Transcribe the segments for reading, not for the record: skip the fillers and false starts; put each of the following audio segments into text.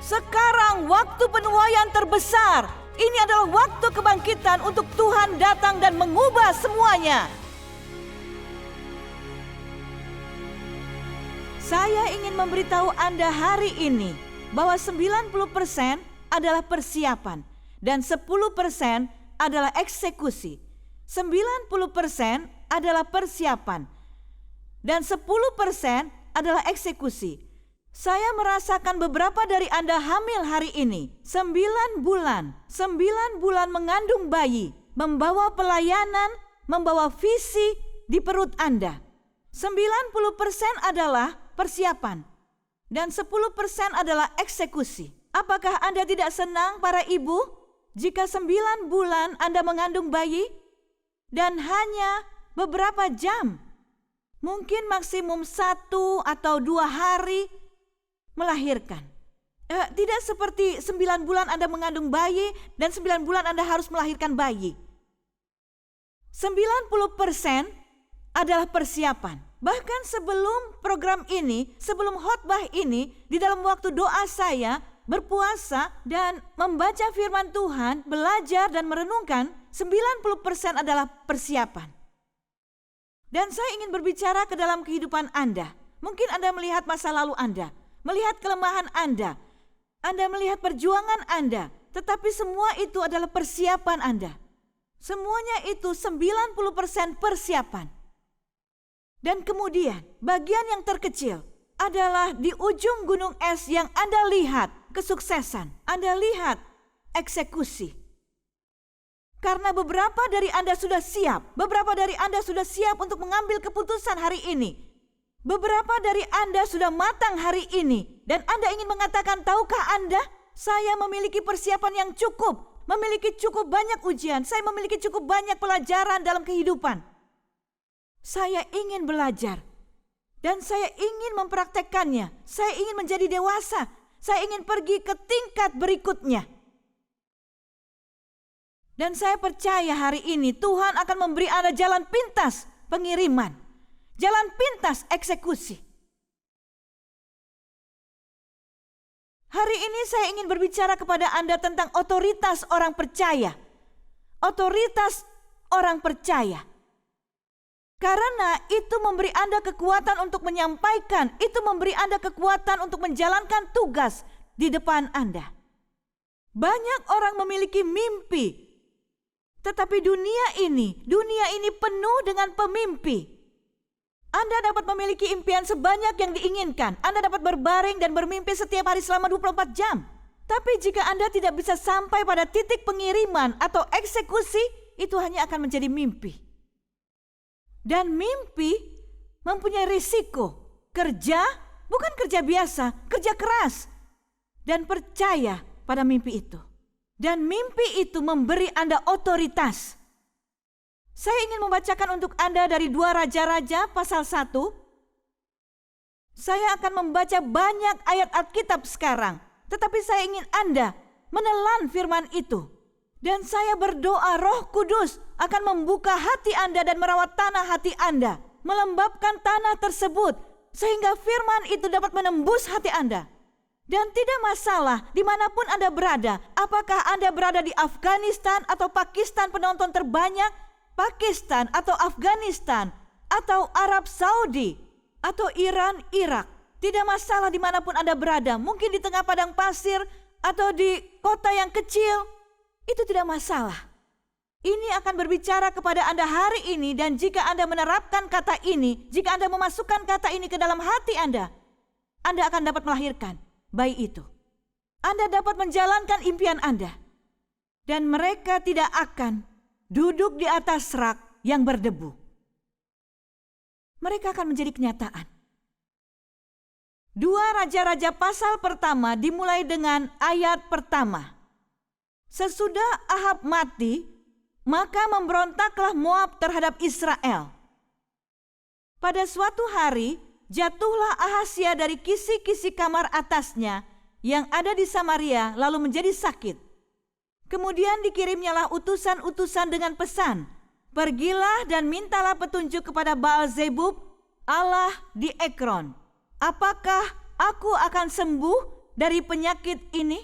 Sekarang waktu penuaian terbesar. Ini adalah waktu kebangkitan untuk Tuhan datang dan mengubah semuanya. Saya ingin memberitahu Anda hari ini bahwa 90% adalah persiapan dan 10% adalah eksekusi. 90% adalah persiapan dan 10% adalah eksekusi. Saya merasakan beberapa dari Anda hamil hari ini. 9 bulan mengandung bayi, membawa pelayanan, membawa visi di perut Anda. 90% adalah persiapan dan 10% adalah eksekusi. Apakah Anda tidak senang para ibu jika 9 bulan Anda mengandung bayi dan hanya beberapa jam, mungkin maksimum 1 atau 2 hari melahirkan? Tidak seperti 9 bulan Anda mengandung bayi dan 9 bulan Anda harus melahirkan bayi. 90% adalah persiapan. Bahkan sebelum program ini, sebelum khotbah ini, di dalam waktu doa saya, berpuasa dan membaca firman Tuhan, belajar dan merenungkan, 90% adalah persiapan. Dan saya ingin berbicara ke dalam kehidupan Anda. Mungkin Anda melihat masa lalu Anda, melihat kelemahan Anda melihat perjuangan Anda, tetapi semua itu adalah persiapan Anda. Semuanya itu 90% persiapan. Dan kemudian bagian yang terkecil adalah di ujung gunung es yang Anda lihat kesuksesan, Anda lihat eksekusi. Karena beberapa dari Anda sudah siap, beberapa dari Anda sudah siap untuk mengambil keputusan hari ini. Beberapa dari Anda sudah matang hari ini dan Anda ingin mengatakan, tahukah Anda, saya memiliki persiapan yang cukup, memiliki cukup banyak ujian, saya memiliki cukup banyak pelajaran dalam kehidupan. Saya ingin belajar dan saya ingin mempraktekkannya. Saya ingin menjadi dewasa. Saya ingin pergi ke tingkat berikutnya. Dan saya percaya hari ini Tuhan akan memberi Anda jalan pintas pengiriman, jalan pintas eksekusi. Hari ini saya ingin berbicara kepada Anda tentang otoritas orang percaya. Otoritas orang percaya. Karena itu memberi Anda kekuatan untuk menyampaikan, itu memberi Anda kekuatan untuk menjalankan tugas di depan Anda. Banyak orang memiliki mimpi, tetapi dunia ini penuh dengan pemimpi. Anda dapat memiliki impian sebanyak yang diinginkan. Anda dapat berbaring dan bermimpi setiap hari selama 24 jam. Tapi jika Anda tidak bisa sampai pada titik pengiriman atau eksekusi, itu hanya akan menjadi mimpi. Dan mimpi mempunyai risiko. Kerja bukan kerja biasa, kerja keras. Dan percaya pada mimpi itu. Dan mimpi itu memberi Anda otoritas. Saya ingin membacakan untuk Anda dari 2 Raja-Raja pasal 1. Saya akan membaca banyak ayat Alkitab sekarang. Tetapi saya ingin Anda menelan firman itu. Dan saya berdoa Roh Kudus akan membuka hati Anda dan merawat tanah hati Anda. Melembabkan tanah tersebut sehingga firman itu dapat menembus hati Anda. Dan tidak masalah dimanapun Anda berada. Apakah Anda berada di Afghanistan atau Pakistan, penonton terbanyak, Pakistan atau Afghanistan atau Arab Saudi atau Iran, Irak. Tidak masalah dimanapun Anda berada. Mungkin di tengah padang pasir atau di kota yang kecil. Itu tidak masalah. Ini akan berbicara kepada Anda hari ini, dan jika Anda menerapkan kata ini, jika Anda memasukkan kata ini ke dalam hati Anda akan dapat melahirkan bayi itu. Anda dapat menjalankan impian Anda. Dan mereka tidak akan duduk di atas rak yang berdebu. Mereka akan menjadi kenyataan. 2 Raja-Raja pasal pertama dimulai dengan ayat pertama. Sesudah Ahab mati, maka memberontaklah Moab terhadap Israel. Pada suatu hari, jatuhlah Ahazia dari kisi-kisi kamar atasnya yang ada di Samaria lalu menjadi sakit. Kemudian dikirimnyalah utusan-utusan dengan pesan, pergilah dan mintalah petunjuk kepada Baal-zebub, Allah di Ekron. Apakah aku akan sembuh dari penyakit ini?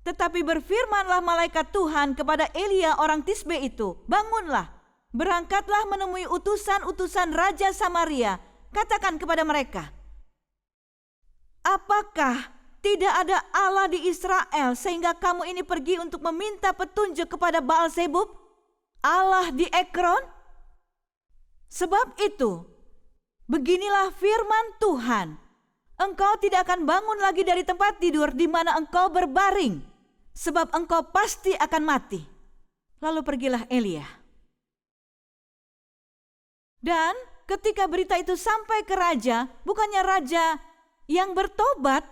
Tetapi berfirmanlah malaikat Tuhan kepada Elia orang Tisbe itu, bangunlah, berangkatlah menemui utusan-utusan Raja Samaria, katakan kepada mereka, apakah tidak ada Allah di Israel sehingga kamu ini pergi untuk meminta petunjuk kepada Baal-zebub, Allah di Ekron? Sebab itu, beginilah firman Tuhan, engkau tidak akan bangun lagi dari tempat tidur di mana engkau berbaring, sebab engkau pasti akan mati. Lalu pergilah Elia. Dan ketika berita itu sampai ke raja, bukannya raja yang bertobat,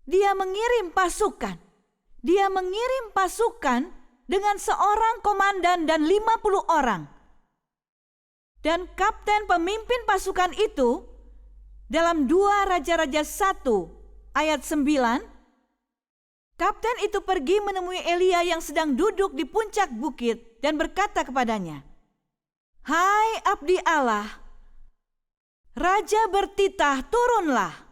dia mengirim pasukan. Dia mengirim pasukan dengan seorang komandan dan 50 orang. Dan kapten pemimpin pasukan itu dalam 2 Raja-Raja 1 ayat 9, kapten itu pergi menemui Elia yang sedang duduk di puncak bukit dan berkata kepadanya, hai abdi Allah, raja bertitah, turunlah.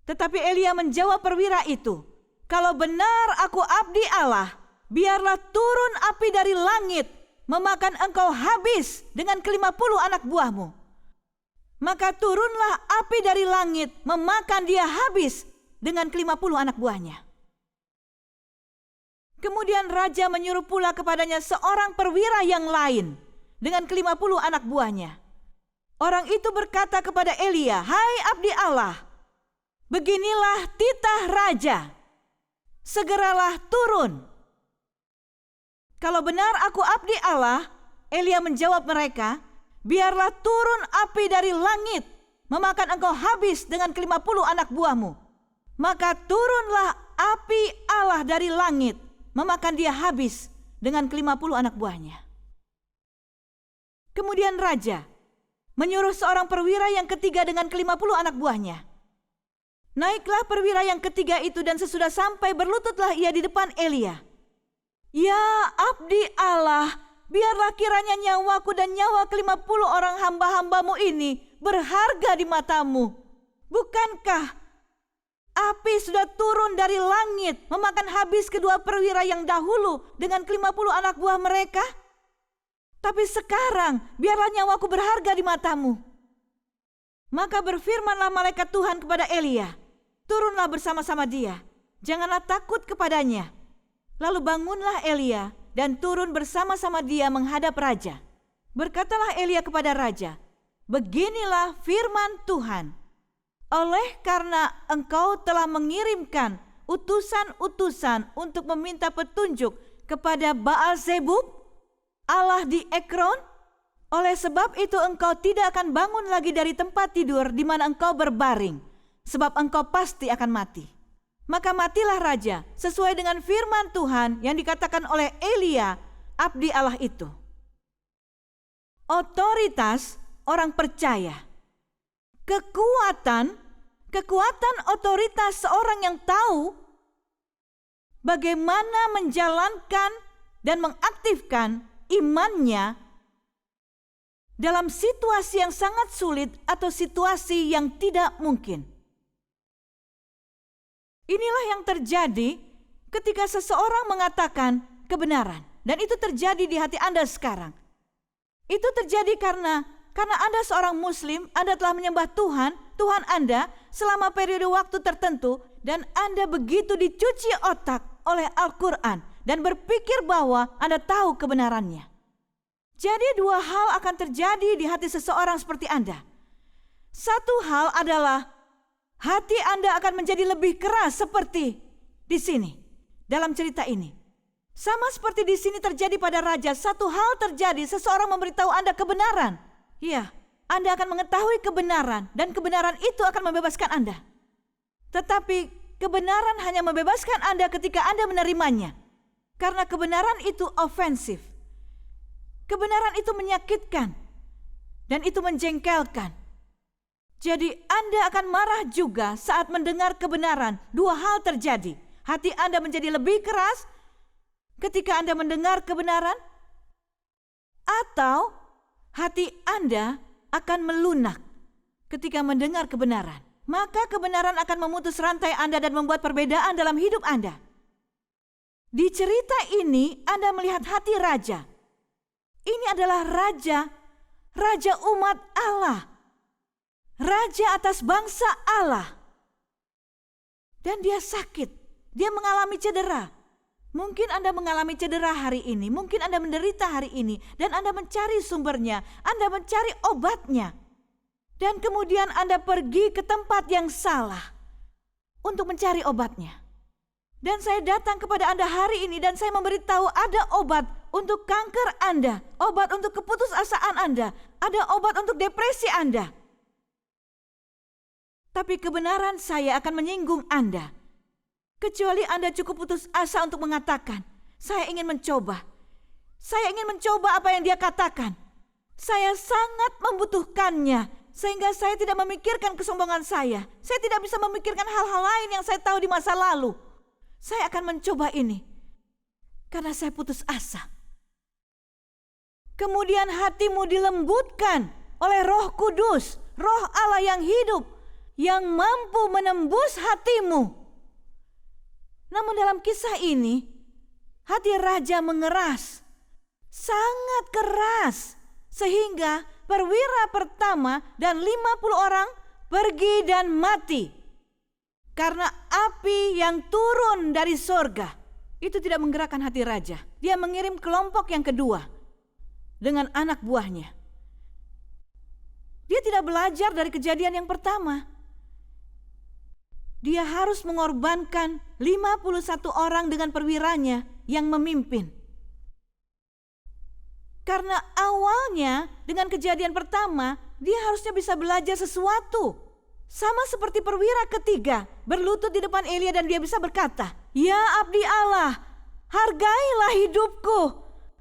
Tetapi Elia menjawab perwira itu, kalau benar aku abdi Allah, biarlah turun api dari langit, memakan engkau habis dengan ke-50 anak buahmu. Maka turunlah api dari langit, memakan dia habis dengan ke-50 anak buahnya. Kemudian raja menyuruh pula kepadanya seorang perwira yang lain dengan ke-50 anak buahnya. Orang itu berkata kepada Elia, hai abdi Allah, beginilah titah raja, segeralah turun. Kalau benar aku abdi Allah, Elia menjawab mereka, biarlah turun api dari langit, memakan engkau habis dengan ke-50 anak buahmu. Maka turunlah api Allah dari langit, memakan dia habis dengan ke-50 anak buahnya. Kemudian raja menyuruh seorang perwira yang ketiga dengan ke-50 anak buahnya. Naiklah perwira yang ketiga itu dan sesudah sampai berlututlah ia di depan Elia. Ya abdi Allah, biarlah kiranya nyawaku dan nyawa ke-50 orang hamba-hambamu ini berharga di matamu. Bukankah api sudah turun dari langit memakan habis kedua perwira yang dahulu dengan ke-50 anak buah mereka? Tapi sekarang biarlah nyawaku berharga di matamu. Maka berfirmanlah malaikat Tuhan kepada Elia, turunlah bersama-sama dia, janganlah takut kepadanya. Lalu bangunlah Elia dan turun bersama-sama dia menghadap raja. Berkatalah Elia kepada raja, beginilah firman Tuhan, oleh karena engkau telah mengirimkan utusan-utusan untuk meminta petunjuk kepada Baal-zebub, Allah di Ekron, oleh sebab itu engkau tidak akan bangun lagi dari tempat tidur di mana engkau berbaring, sebab engkau pasti akan mati. Maka matilah raja sesuai dengan firman Tuhan yang dikatakan oleh Elia, abdi Allah itu. Otoritas orang percaya. Kekuatan otoritas seorang yang tahu bagaimana menjalankan dan mengaktifkan imannya dalam situasi yang sangat sulit atau situasi yang tidak mungkin. Inilah yang terjadi ketika seseorang mengatakan kebenaran, dan itu terjadi di hati Anda sekarang. Itu terjadi karena Anda seorang muslim, Anda telah menyembah Tuhan Anda selama periode waktu tertentu, dan Anda begitu dicuci otak oleh Al-Quran dan berpikir bahwa Anda tahu kebenarannya. Jadi dua hal akan terjadi di hati seseorang seperti Anda. Satu hal adalah hati Anda akan menjadi lebih keras seperti di sini, dalam cerita ini. Sama seperti di sini terjadi pada raja, satu hal terjadi, seseorang memberitahu Anda kebenaran. Ya, Anda akan mengetahui kebenaran dan kebenaran itu akan membebaskan Anda. Tetapi kebenaran hanya membebaskan Anda ketika Anda menerimanya. Karena kebenaran itu ofensif. Kebenaran itu menyakitkan dan itu menjengkelkan. Jadi Anda akan marah juga saat mendengar kebenaran. Dua hal terjadi. Hati Anda menjadi lebih keras ketika Anda mendengar kebenaran, atau hati Anda akan melunak ketika mendengar kebenaran. maka kebenaran akan memutus rantai Anda dan membuat perbedaan dalam hidup Anda. Di cerita ini Anda melihat hati raja. Ini adalah raja umat Allah. Raja atas bangsa Allah. Dan dia sakit, dia mengalami cedera. Mungkin Anda mengalami cedera hari ini, mungkin Anda menderita hari ini, dan Anda mencari sumbernya, Anda mencari obatnya. Dan kemudian Anda pergi ke tempat yang salah untuk mencari obatnya. Dan saya datang kepada Anda hari ini dan saya memberitahu ada obat untuk kanker Anda, obat untuk keputusasaan Anda, ada obat untuk depresi Anda. Tapi kebenaran saya akan menyinggung Anda. Kecuali Anda cukup putus asa untuk mengatakan, saya ingin mencoba. Saya ingin mencoba apa yang dia katakan. Saya sangat membutuhkannya, sehingga saya tidak memikirkan kesombongan saya. Saya tidak bisa memikirkan hal-hal lain yang saya tahu di masa lalu. Saya akan mencoba ini, karena saya putus asa. Kemudian hatimu dilembutkan oleh Roh Kudus, Roh Allah yang hidup, yang mampu menembus hatimu. Namun dalam kisah ini, hati raja mengeras, sangat keras, sehingga perwira pertama dan 50 orang pergi dan mati. Karena api yang turun dari sorga, itu tidak menggerakkan hati raja. Dia mengirim kelompok yang kedua dengan anak buahnya. Dia tidak belajar dari kejadian yang pertama. Dia harus mengorbankan 51 orang dengan perwiranya yang memimpin. Karena awalnya dengan kejadian pertama, dia harusnya bisa belajar sesuatu. Sama seperti perwira ketiga, berlutut di depan Elia dan dia bisa berkata, "Ya abdi Allah, hargailah hidupku.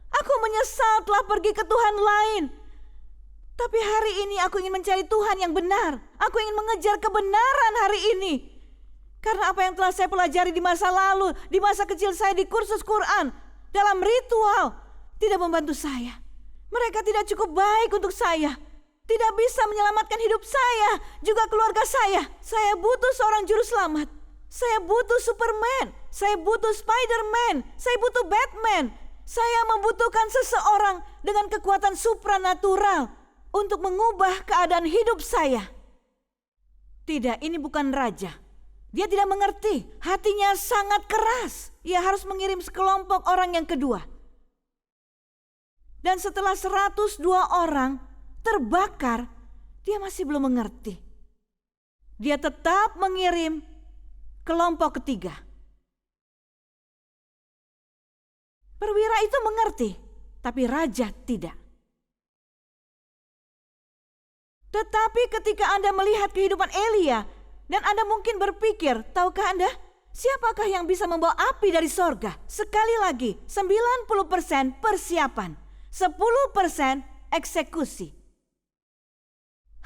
Aku menyesal telah pergi ke Tuhan lain. Tapi hari ini aku ingin mencari Tuhan yang benar. Aku ingin mengejar kebenaran hari ini. Karena apa yang telah saya pelajari di masa lalu, di masa kecil saya di kursus Quran, dalam ritual, tidak membantu saya. Mereka tidak cukup baik untuk saya. Tidak bisa menyelamatkan hidup saya, juga keluarga saya. Saya butuh seorang juru selamat. Saya butuh Superman. Saya butuh Spiderman. Saya butuh Batman. Saya membutuhkan seseorang dengan kekuatan supranatural untuk mengubah keadaan hidup saya." Tidak, ini bukan raja. Dia tidak mengerti, hatinya sangat keras. Ia harus mengirim sekelompok orang yang kedua. Dan setelah 102 orang terbakar, dia masih belum mengerti. Dia tetap mengirim kelompok ketiga. Perwira itu mengerti, tapi raja tidak. Tetapi ketika Anda melihat kehidupan Elia, dan Anda mungkin berpikir, tahukah Anda, siapakah yang bisa membawa api dari sorga? Sekali lagi, 90% persiapan, 10% eksekusi.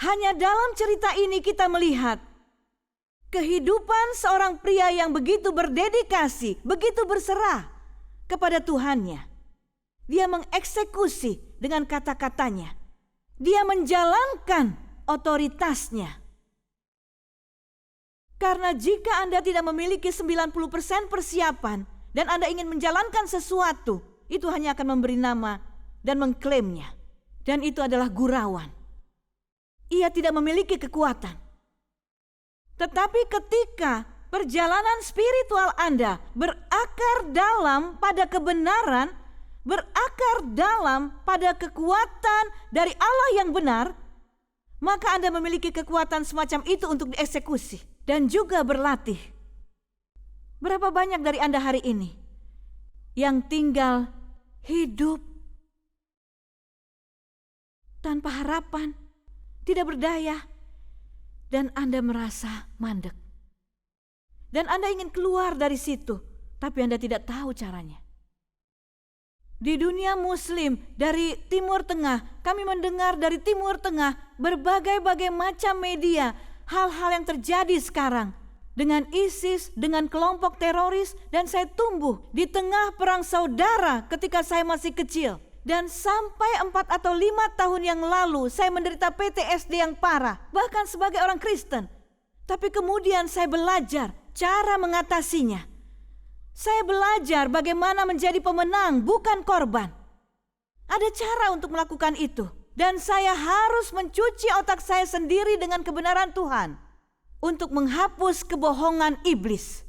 Hanya dalam cerita ini kita melihat kehidupan seorang pria yang begitu berdedikasi, begitu berserah kepada Tuhannya. Dia mengeksekusi dengan kata-katanya. Dia menjalankan otoritasnya. Karena jika Anda tidak memiliki 90% persiapan dan Anda ingin menjalankan sesuatu, itu hanya akan memberi nama dan mengklaimnya. Dan itu adalah gurauan. Ia tidak memiliki kekuatan. Tetapi ketika perjalanan spiritual Anda berakar dalam pada kebenaran, berakar dalam pada kekuatan dari Allah yang benar, maka Anda memiliki kekuatan semacam itu untuk dieksekusi. Dan juga berlatih. Berapa banyak dari Anda hari ini yang tinggal hidup tanpa harapan, tidak berdaya, dan Anda merasa mandek. Dan Anda ingin keluar dari situ, tapi Anda tidak tahu caranya. Di dunia Muslim, dari Timur Tengah, kami mendengar dari Timur Tengah berbagai-bagai macam media, hal-hal yang terjadi sekarang dengan ISIS, dengan kelompok teroris, dan saya tumbuh di tengah perang saudara ketika saya masih kecil. Dan sampai 4 atau 5 tahun yang lalu saya menderita PTSD yang parah, bahkan sebagai orang Kristen. Tapi kemudian saya belajar cara mengatasinya. Saya belajar bagaimana menjadi pemenang, bukan korban. Ada cara untuk melakukan itu. Dan saya harus mencuci otak saya sendiri dengan kebenaran Tuhan untuk menghapus kebohongan iblis.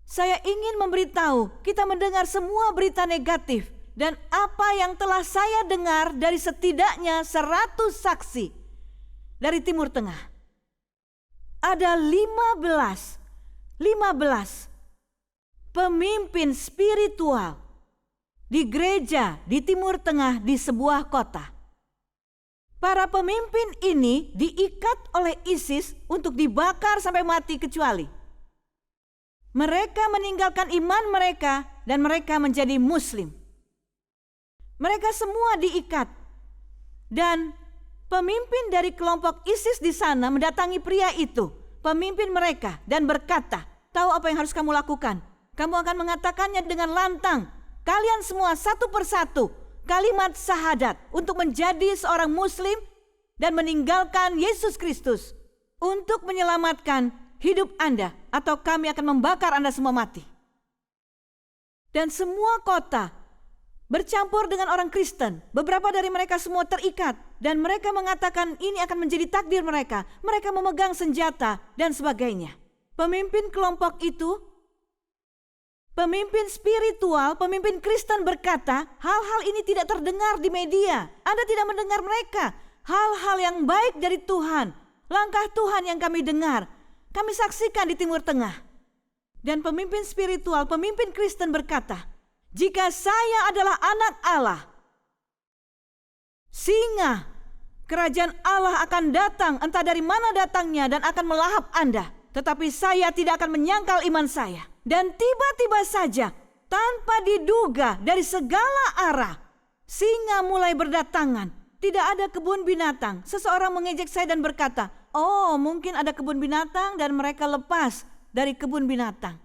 Saya ingin memberitahu, kita mendengar semua berita negatif. Dan apa yang telah saya dengar dari setidaknya 100 saksi dari Timur Tengah. Ada 15 pemimpin spiritual di gereja di Timur Tengah di sebuah kota. Para pemimpin ini diikat oleh ISIS untuk dibakar sampai mati kecuali mereka meninggalkan iman mereka dan mereka menjadi Muslim. Mereka semua diikat dan pemimpin dari kelompok ISIS di sana mendatangi pria itu, pemimpin mereka, dan berkata, tahu apa yang harus kamu lakukan? Kamu akan mengatakannya dengan lantang. Kalian semua satu persatu kalimat syahadat untuk menjadi seorang Muslim dan meninggalkan Yesus Kristus untuk menyelamatkan hidup Anda, atau kami akan membakar Anda semua mati. Dan semua kota bercampur dengan orang Kristen. Beberapa dari mereka semua terikat dan mereka mengatakan ini akan menjadi takdir mereka. Mereka memegang senjata dan sebagainya. Pemimpin kelompok itu, pemimpin spiritual, pemimpin Kristen berkata, hal-hal ini tidak terdengar di media. Anda tidak mendengar mereka. Hal-hal yang baik dari Tuhan, langkah Tuhan yang kami dengar, kami saksikan di Timur Tengah. Dan pemimpin spiritual, pemimpin Kristen berkata, jika saya adalah anak Allah, singa kerajaan Allah akan datang, entah dari mana datangnya, dan akan melahap Anda. Tetapi saya tidak akan menyangkal iman saya. Dan tiba-tiba saja, tanpa diduga dari segala arah, singa mulai berdatangan. Tidak ada kebun binatang. Seseorang mengejek saya dan berkata, oh mungkin ada kebun binatang dan mereka lepas dari kebun binatang.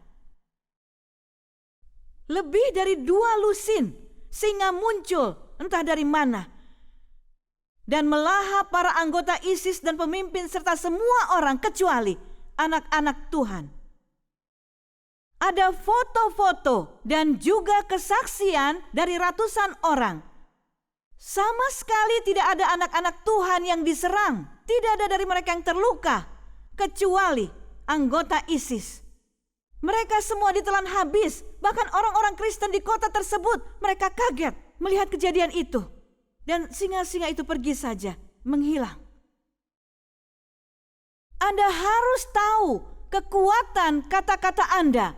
Lebih dari 2 lusin singa muncul entah dari mana dan melahap para anggota ISIS dan pemimpin serta semua orang kecuali anak-anak Tuhan. Ada foto-foto dan juga kesaksian dari ratusan orang. Sama sekali tidak ada anak-anak Tuhan yang diserang. Tidak ada dari mereka yang terluka kecuali anggota ISIS. Mereka semua ditelan habis. Bahkan orang-orang Kristen di kota tersebut, mereka kaget melihat kejadian itu. Dan singa-singa itu pergi saja, menghilang. Anda harus tahu kekuatan kata-kata Anda.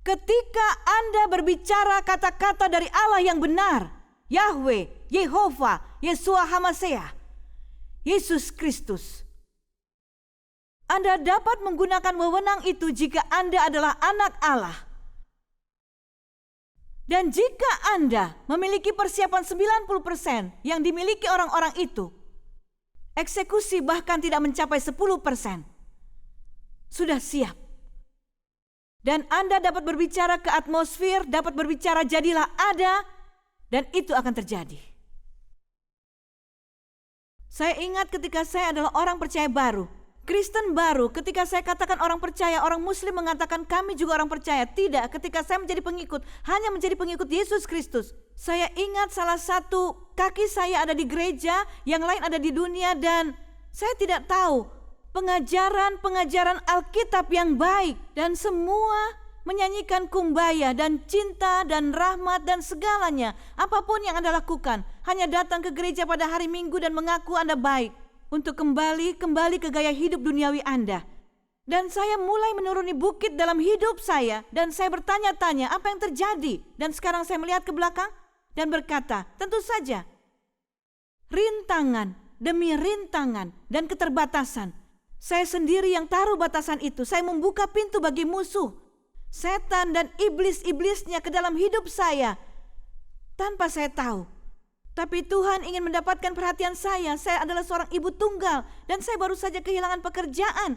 Ketika Anda berbicara kata-kata dari Allah yang benar, Yahweh, Yehova, Yesua Hamaseah, Yesus Kristus, Anda dapat menggunakan wewenang itu jika Anda adalah anak Allah. Dan jika Anda memiliki persiapan 90% yang dimiliki orang-orang itu, eksekusi bahkan tidak mencapai 10%. Sudah siap. Dan Anda dapat berbicara ke atmosfer, dapat berbicara jadilah ada, dan itu akan terjadi. Saya ingat ketika saya adalah orang percaya baru, Kristen baru, ketika saya katakan orang percaya, orang Muslim mengatakan kami juga orang percaya. Tidak, ketika saya menjadi pengikut, hanya menjadi pengikut Yesus Kristus. Saya ingat salah satu kaki saya ada di gereja, yang lain ada di dunia, dan saya tidak tahu pengajaran-pengajaran Alkitab yang baik. Dan semua menyanyikan kumbaya dan cinta dan rahmat dan segalanya. Apapun yang Anda lakukan, hanya datang ke gereja pada hari Minggu dan mengaku Anda baik. Untuk kembali ke gaya hidup duniawi Anda. Dan saya mulai menuruni bukit dalam hidup saya. Dan saya bertanya-tanya apa yang terjadi. Dan sekarang saya melihat ke belakang dan berkata, tentu saja rintangan demi rintangan dan keterbatasan. Saya sendiri yang taruh batasan itu. Saya membuka pintu bagi musuh, setan dan iblis-iblisnya ke dalam hidup saya tanpa saya tahu. Tapi Tuhan ingin mendapatkan perhatian saya. Saya adalah seorang ibu tunggal dan saya baru saja kehilangan pekerjaan.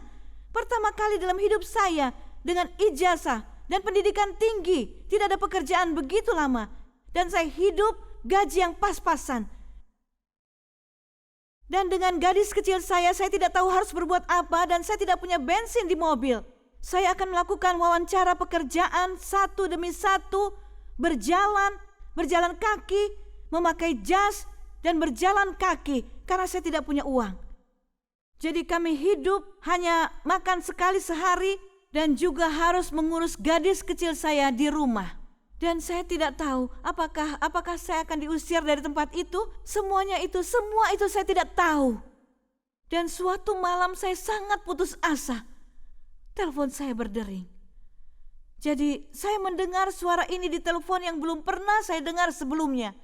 Pertama kali dalam hidup saya dengan ijazah dan pendidikan tinggi. Tidak ada pekerjaan begitu lama. Dan saya hidup gaji yang pas-pasan. Dan dengan gadis kecil saya tidak tahu harus berbuat apa dan saya tidak punya bensin di mobil. Saya akan melakukan wawancara pekerjaan satu demi satu, berjalan kaki, memakai jas, dan berjalan kaki karena saya tidak punya uang. Jadi kami hidup hanya makan sekali sehari dan juga harus mengurus gadis kecil saya di rumah. Dan saya tidak tahu apakah saya akan diusir dari tempat itu. Semua itu saya tidak tahu. Dan suatu malam saya sangat putus asa. Telepon saya berdering. Jadi saya mendengar suara ini di telepon yang belum pernah saya dengar sebelumnya.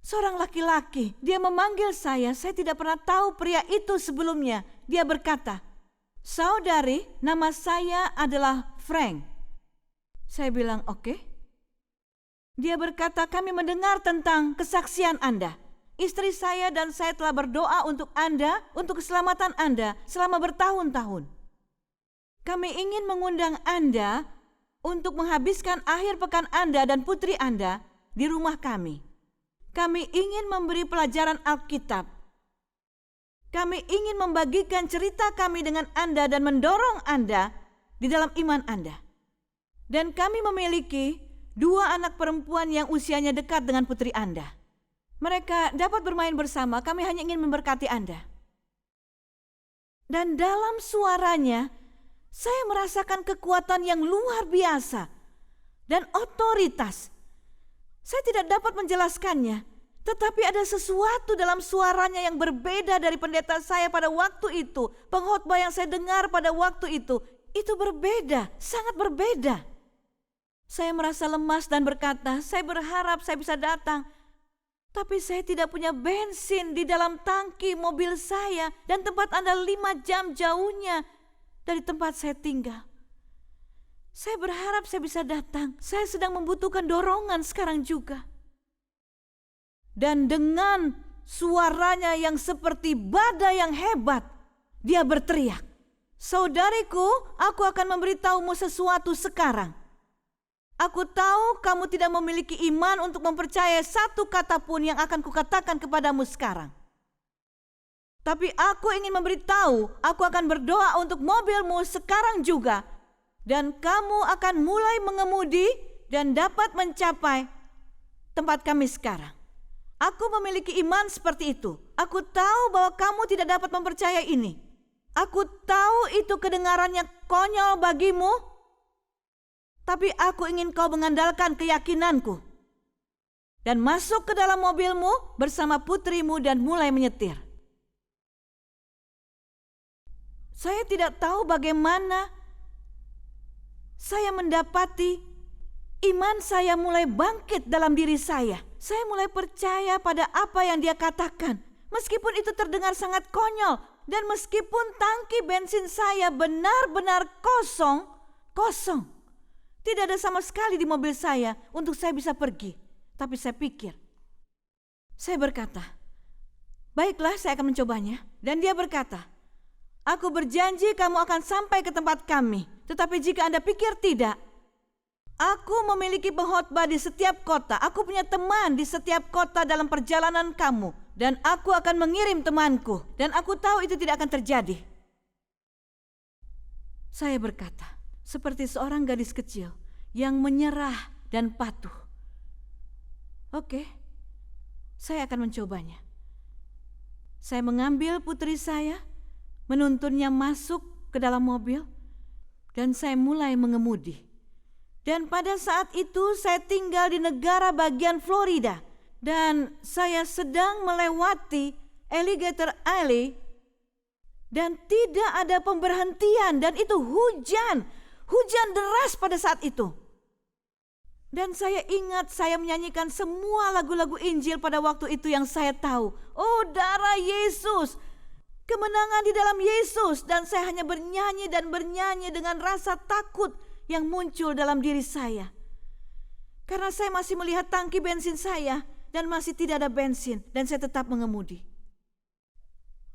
Seorang laki-laki, dia memanggil saya tidak pernah tahu pria itu sebelumnya. Dia berkata, "Saudari, nama saya adalah Frank." Saya bilang, "Oke." Dia berkata, "Kami mendengar tentang kesaksian Anda. Istri saya dan saya telah berdoa untuk Anda, untuk keselamatan Anda selama bertahun-tahun. Kami ingin mengundang Anda untuk menghabiskan akhir pekan Anda dan putri Anda di rumah kami. Kami ingin memberi pelajaran Alkitab. Kami ingin membagikan cerita kami dengan Anda dan mendorong Anda di dalam iman Anda. Dan kami memiliki 2 anak perempuan yang usianya dekat dengan putri Anda. Mereka dapat bermain bersama, kami hanya ingin memberkati Anda." Dan dalam suaranya, saya merasakan kekuatan yang luar biasa dan otoritas. Saya tidak dapat menjelaskannya, tetapi ada sesuatu dalam suaranya yang berbeda dari pendeta saya pada waktu itu. Pengkhotbah yang saya dengar pada waktu itu berbeda, sangat berbeda. Saya merasa lemas dan berkata, "Saya berharap saya bisa datang. Tapi saya tidak punya bensin di dalam tangki mobil saya dan tempat Anda 5 jam jauhnya dari tempat saya tinggal. Saya berharap saya bisa datang. Saya sedang membutuhkan dorongan sekarang juga." Dan dengan suaranya yang seperti badai yang hebat, dia berteriak, "Saudariku, aku akan memberitahumu sesuatu sekarang. Aku tahu kamu tidak memiliki iman untuk mempercayai satu kata pun yang akan kukatakan kepadamu sekarang. Tapi aku ingin memberitahu, aku akan berdoa untuk mobilmu sekarang juga. Dan kamu akan mulai mengemudi dan dapat mencapai tempat kami sekarang. Aku memiliki iman seperti itu. Aku tahu bahwa kamu tidak dapat mempercayai ini. Aku tahu itu kedengarannya konyol bagimu. Tapi aku ingin kau mengandalkan keyakinanku dan masuk ke dalam mobilmu bersama putrimu dan mulai menyetir." Saya tidak tahu bagaimana saya mendapati iman saya mulai bangkit dalam diri saya. Saya mulai percaya pada apa yang dia katakan. Meskipun itu terdengar sangat konyol dan meskipun tangki bensin saya benar-benar kosong. Tidak ada sama sekali di mobil saya untuk saya bisa pergi. Tapi saya pikir, saya berkata, "Baiklah, saya akan mencobanya." Dan dia berkata, "Aku berjanji kamu akan sampai ke tempat kami. Tetapi jika Anda pikir tidak, aku memiliki pengkhotbah di setiap kota. Aku punya teman di setiap kota dalam perjalanan kamu. Dan aku akan mengirim temanku. Dan aku tahu itu tidak akan terjadi." Saya berkata, seperti seorang gadis kecil yang menyerah dan patuh, "Oke, saya akan mencobanya." Saya mengambil putri saya, menuntunnya masuk ke dalam mobil, dan saya mulai mengemudi. Dan pada saat itu saya tinggal di negara bagian Florida, dan saya sedang melewati Alligator Alley, dan tidak ada pemberhentian, dan itu hujan deras pada saat itu. Dan saya ingat saya menyanyikan semua lagu-lagu Injil pada waktu itu yang saya tahu. Oh, darah Yesus, kemenangan di dalam Yesus. Dan saya hanya bernyanyi dan bernyanyi dengan rasa takut yang muncul dalam diri saya. Karena saya masih melihat tangki bensin saya dan masih tidak ada bensin, dan saya tetap mengemudi.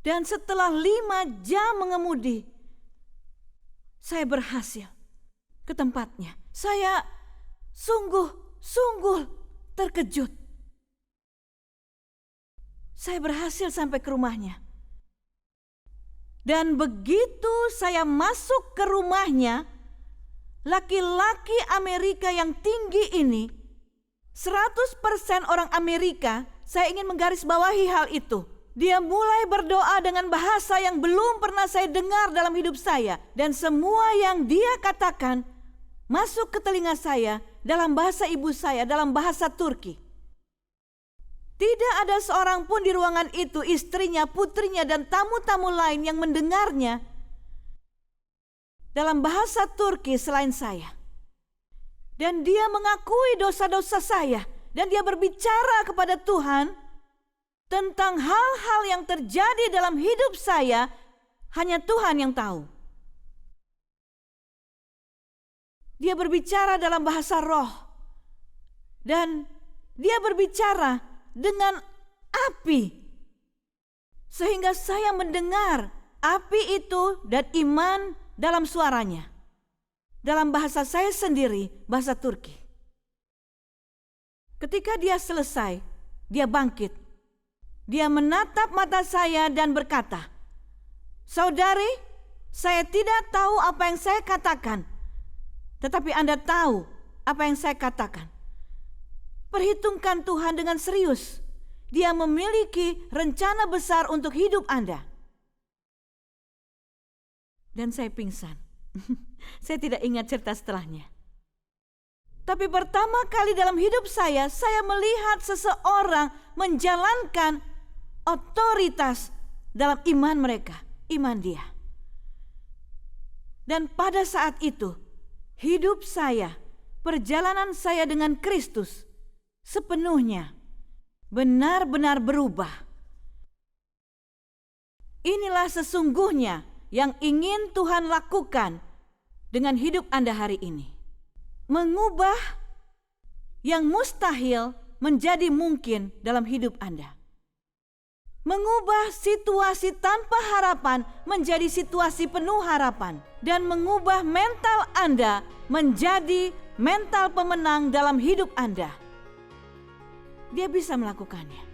Dan setelah 5 jam mengemudi, saya berhasil ke tempatnya. Saya sungguh terkejut. Saya berhasil sampai ke rumahnya. Dan begitu saya masuk ke rumahnya, laki-laki Amerika yang tinggi ini, 100% orang Amerika, saya ingin menggarisbawahi hal itu. Dia mulai berdoa dengan bahasa yang belum pernah saya dengar dalam hidup saya. Dan semua yang dia katakan masuk ke telinga saya dalam bahasa ibu saya, dalam bahasa Turki. Tidak ada seorang pun di ruangan itu, istrinya, putrinya, dan tamu-tamu lain yang mendengarnya dalam bahasa Turki selain saya. Dan dia mengakui dosa-dosa saya. Dan dia berbicara kepada Tuhan tentang hal-hal yang terjadi dalam hidup saya. Hanya Tuhan yang tahu. Dia berbicara dalam bahasa roh. Dan dia berbicara dengan api. Sehingga saya mendengar api itu dan iman dalam suaranya. Dalam bahasa saya sendiri, bahasa Turki. Ketika dia selesai, dia bangkit. Dia menatap mata saya dan berkata, "Saudari, saya tidak tahu apa yang saya katakan. Tetapi Anda tahu apa yang saya katakan. Perhitungkan Tuhan dengan serius. Dia memiliki rencana besar untuk hidup Anda." Dan saya pingsan. Saya tidak ingat cerita setelahnya. Tapi pertama kali dalam hidup saya melihat seseorang menjalankan otoritas dalam iman mereka, iman dia. Dan pada saat itu, hidup saya, perjalanan saya dengan Kristus sepenuhnya benar-benar berubah. Inilah sesungguhnya yang ingin Tuhan lakukan dengan hidup Anda hari ini. Mengubah yang mustahil menjadi mungkin dalam hidup Anda. Mengubah situasi tanpa harapan menjadi situasi penuh harapan. Dan mengubah mental Anda menjadi mental pemenang dalam hidup Anda. Dia bisa melakukannya.